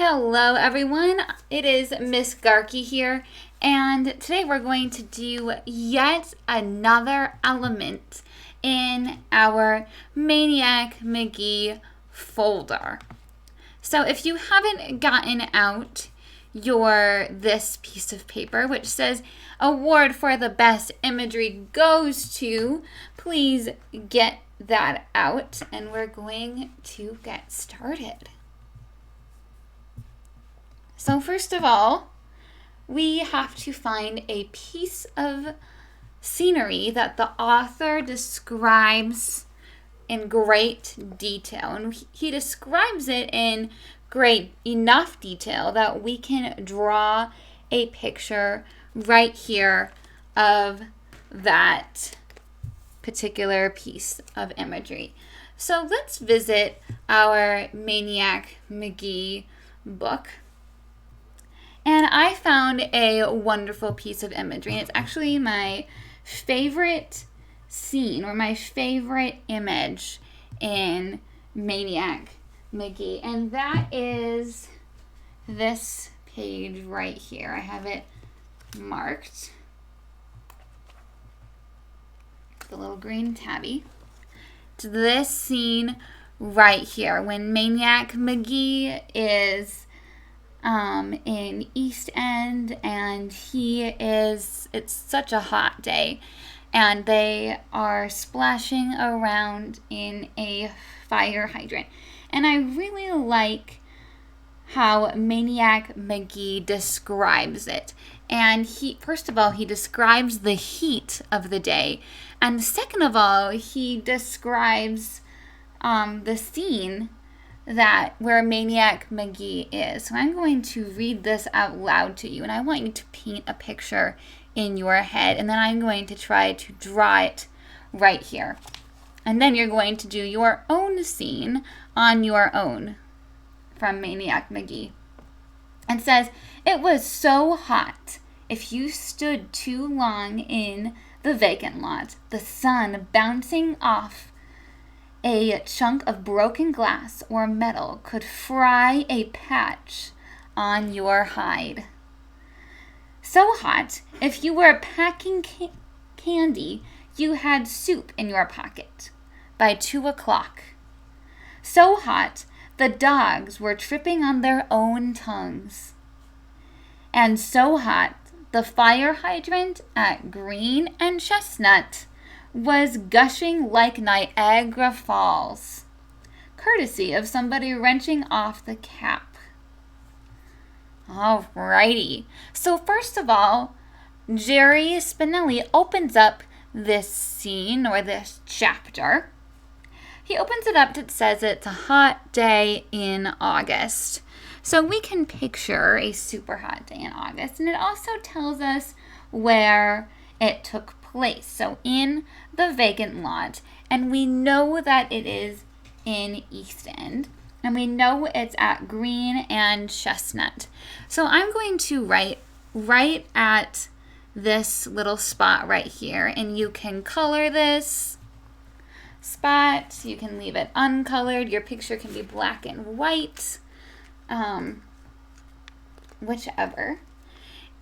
Hello everyone, it is Miss Gauerke here, and today we're going to do yet another element in our Maniac Magee folder. So if you haven't gotten out this piece of paper which says award for the best imagery goes to, please get that out and we're going to get started. So first of all, we have to find a piece of scenery that the author describes in great detail. And he describes it in great enough detail that we can draw a picture right here of that particular piece of imagery. So let's visit our Maniac Magee book. And I found a wonderful piece of imagery. And it's actually my favorite scene or my favorite image in Maniac Magee. And that is this page right here. I have it marked. The little green tabby. It's this scene right here when Maniac Magee is in East End, and it's such a hot day, and they are splashing around in a fire hydrant. And I really like how Maniac Magee describes it. And first of all, he describes the heat of the day, and second of all, he describes the scene where Maniac Magee is. So I'm going to read this out loud to you, and I want you to paint a picture in your head, and then I'm going to try to draw it right here. And then you're going to do your own scene on your own from Maniac Magee. It says, "It was so hot. If you stood too long in the vacant lot, the sun bouncing off a chunk of broken glass or metal could fry a patch on your hide. So hot, if you were packing candy, you had soup in your pocket by 2 o'clock. So hot, the dogs were tripping on their own tongues. And so hot, the fire hydrant at Green and Chestnut was gushing like Niagara Falls, courtesy of somebody wrenching off the cap." Alrighty. So first of all, Jerry Spinelli opens up this scene or this chapter. He opens it up. It says it's a hot day in August. So we can picture a super hot day in August. And it also tells us where it took place. So in the vacant lot, and we know that it is in East End, and we know it's at Green and Chestnut. So I'm going to write right at this little spot right here, and you can color this spot, you can leave it uncolored, your picture can be black and white, whichever.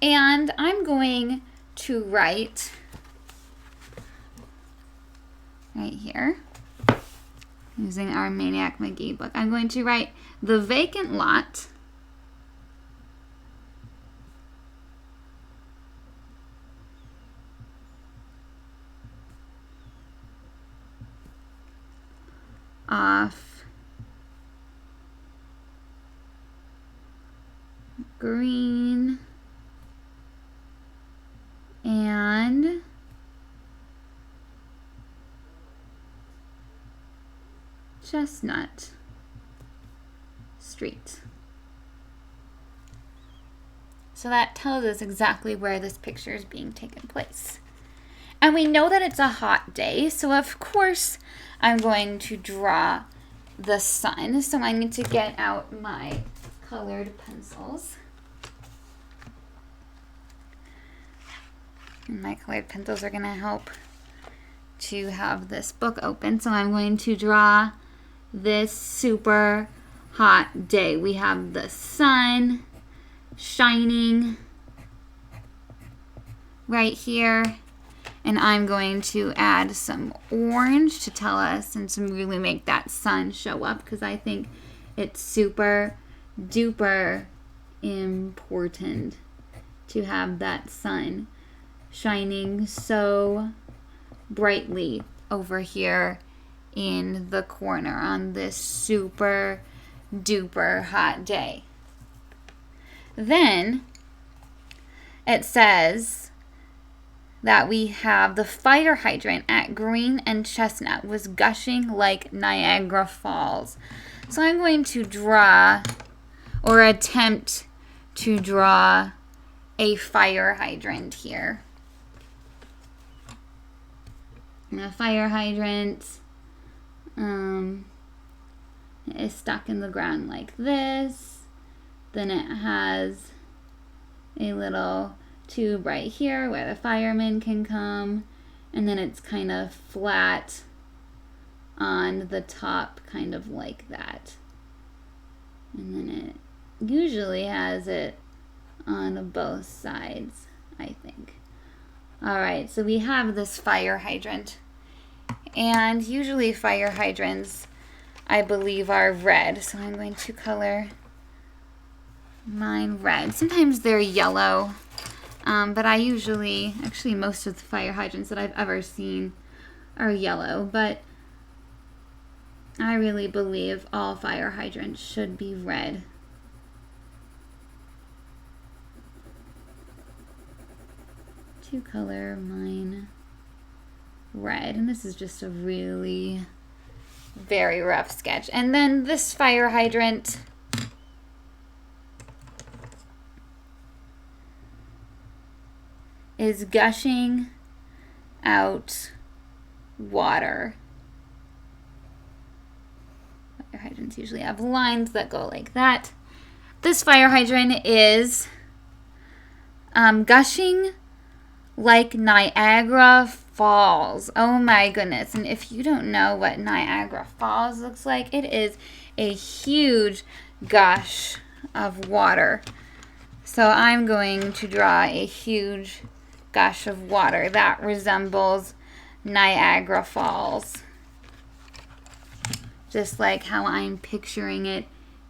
And I'm going to write right here, using our Maniac Magee book. I'm going to write the vacant lot off Green and Chestnut Street. So that tells us exactly where this picture is being taken place. And we know that it's a hot day, so of course I'm going to draw the sun. So I need to get out my colored pencils. And my colored pencils are going to help to have this book open. So I'm going to draw this super hot day. We have the sun shining right here. And I'm going to add some orange to tell us and to really make that sun show up, because I think it's super duper important to have that sun shining so brightly over here in the corner on this super duper hot day. Then it says that we have the fire hydrant at Green and Chestnut was gushing like Niagara Falls. So I'm going to draw, or attempt to draw, a fire hydrant here. And a fire hydrant is stuck in the ground like this. Then it has a little tube right here where the firemen can come, and then it's kind of flat on the top, kind of like that. And then it usually has it on both sides, I think. Alright, so we have this fire hydrant, and usually fire hydrants, I believe, are red, so I'm going to color mine red. Sometimes they're yellow. But I usually, actually most of the fire hydrants that I've ever seen are yellow, but I really believe all fire hydrants should be red. To color mine red, and this is just a really very rough sketch. And then this fire hydrant is gushing out water. Fire hydrants usually have lines that go like that. This fire hydrant is gushing like Niagara Falls. Oh my goodness. And if you don't know what Niagara Falls looks like, it is a huge gush of water. So I'm going to draw a huge gush of water that resembles Niagara Falls, just like how I'm picturing it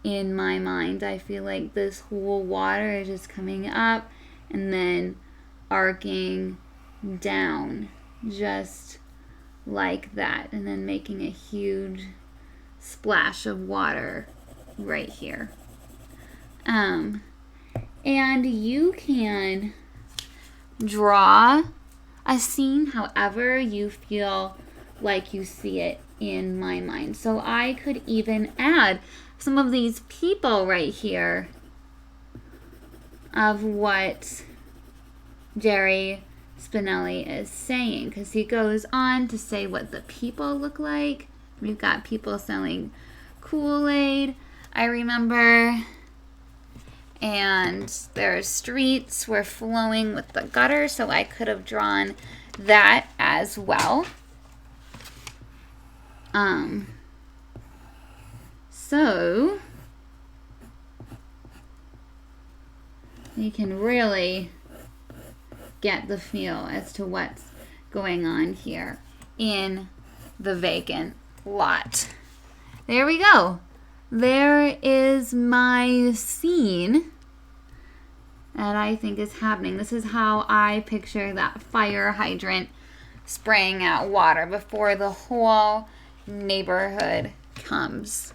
in my mind. I feel like this whole water is just coming up and then arcing down just like that, and then making a huge splash of water right here. And you can draw a scene however you feel like you see it in my mind. So I could even add some of these people right here of what Jerry Spinelli is saying, because he goes on to say what the people look like. We've got people selling Kool-Aid, I remember, and their streets were flowing with the gutter, so I could have drawn that as well. So you can really get the feel as to what's going on here in the vacant lot. There we go. There is my scene that I think is happening. This is how I picture that fire hydrant spraying out water before the whole neighborhood comes.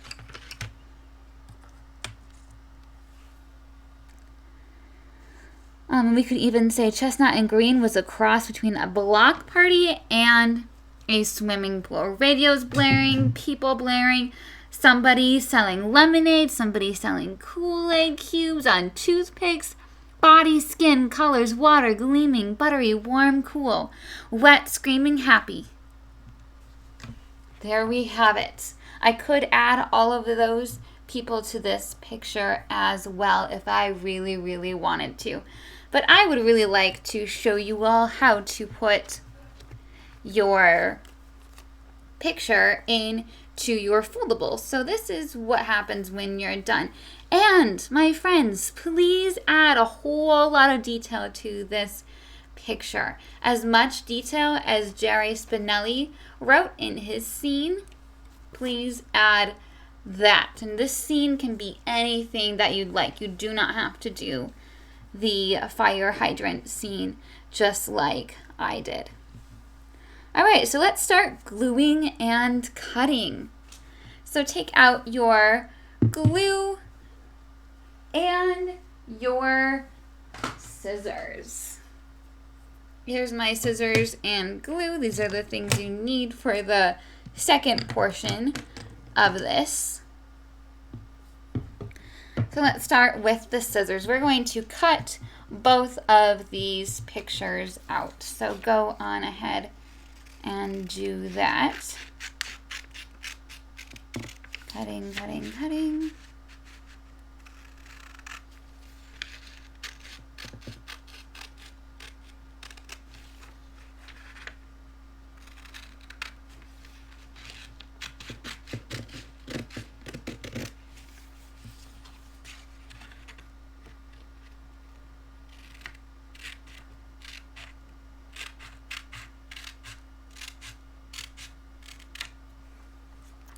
We could even say Chestnut and Green was a cross between a block party and a swimming pool. Radios blaring, people blaring, somebody selling lemonade, somebody selling Kool-Aid cubes on toothpicks, body, skin, colors, water, gleaming, buttery, warm, cool, wet, screaming, happy. There we have it. I could add all of those people to this picture as well if I really, really wanted to. But I would really like to show you all how to put your picture in to your foldables. So this is what happens when you're done. And my friends, please add a whole lot of detail to this picture. As much detail as Jerry Spinelli wrote in his scene, please add that. And this scene can be anything that you'd like. You do not have to do the fire hydrant scene just like I did. All right, so let's start gluing and cutting. So take out your glue and your scissors. Here's my scissors and glue. These are the things you need for the second portion of this. So let's start with the scissors. We're going to cut both of these pictures out. So go on ahead and do that. Cutting, cutting, cutting.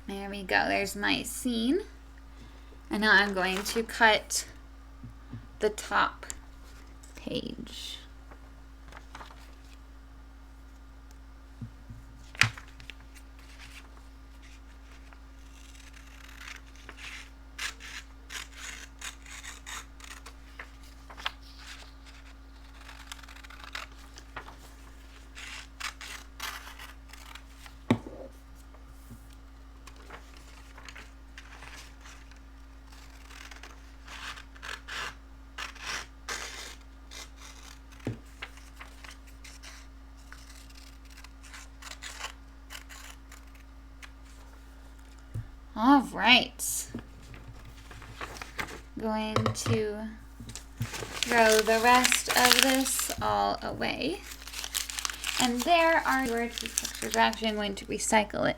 There we go, there's my scene. And now I'm going to cut the top page. All right, going to throw the rest of this all away. And there are your two pictures. Actually, I'm going to recycle it.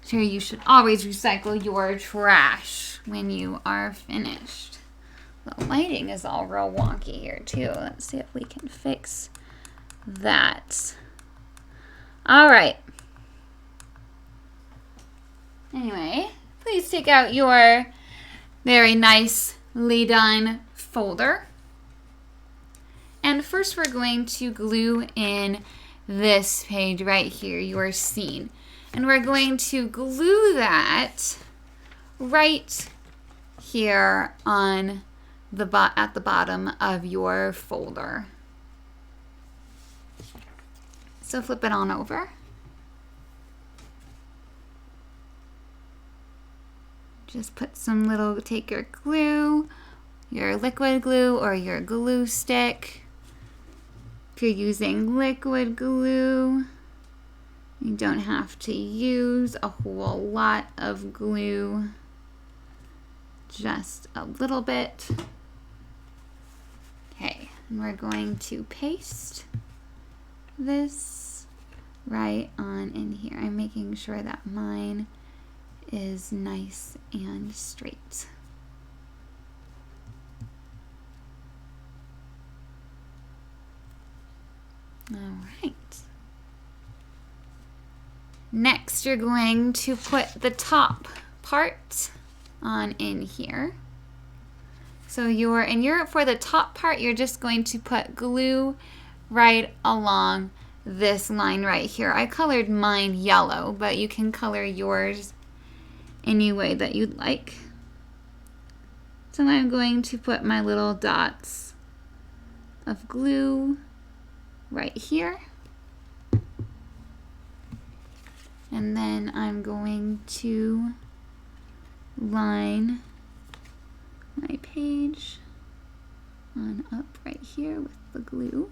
So you should always recycle your trash when you are finished. The lighting is all real wonky here too. Let's see if we can fix that. All right. Anyway, please take out your very nicely done folder. And first we're going to glue in this page right here, your scene. And we're going to glue that right here on at the bottom of your folder. So flip it on over. Just put some little, take your glue, your liquid glue or your glue stick. If you're using liquid glue, you don't have to use a whole lot of glue, just a little bit. Okay, and we're going to paste this right on in here. I'm making sure that mine is nice and straight. All right. Next, you're going to put the top part on in here. So for the top part, you're just going to put glue right along this line right here. I colored mine yellow, but you can color yours any way that you'd like. So I'm going to put my little dots of glue right here. And then I'm going to line my page on up right here with the glue.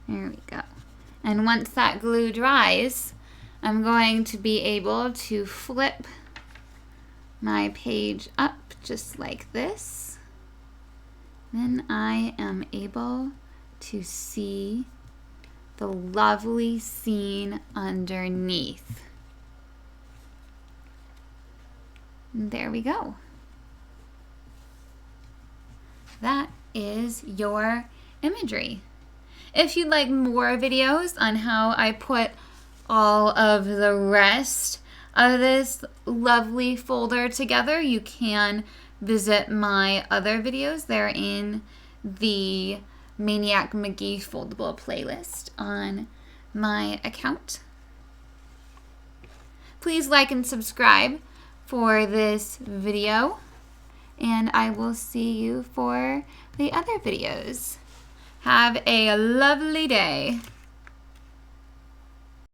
There we go. And once that glue dries, I'm going to be able to flip my page up just like this. Then I am able to see the lovely scene underneath. And there we go. That is your imagery. If you'd like more videos on how I put all of the rest of this lovely folder together, you can visit my other videos. They're in the Maniac Magee foldable playlist on my account. Please like and subscribe for this video, and I will see you for the other videos. Have a lovely day.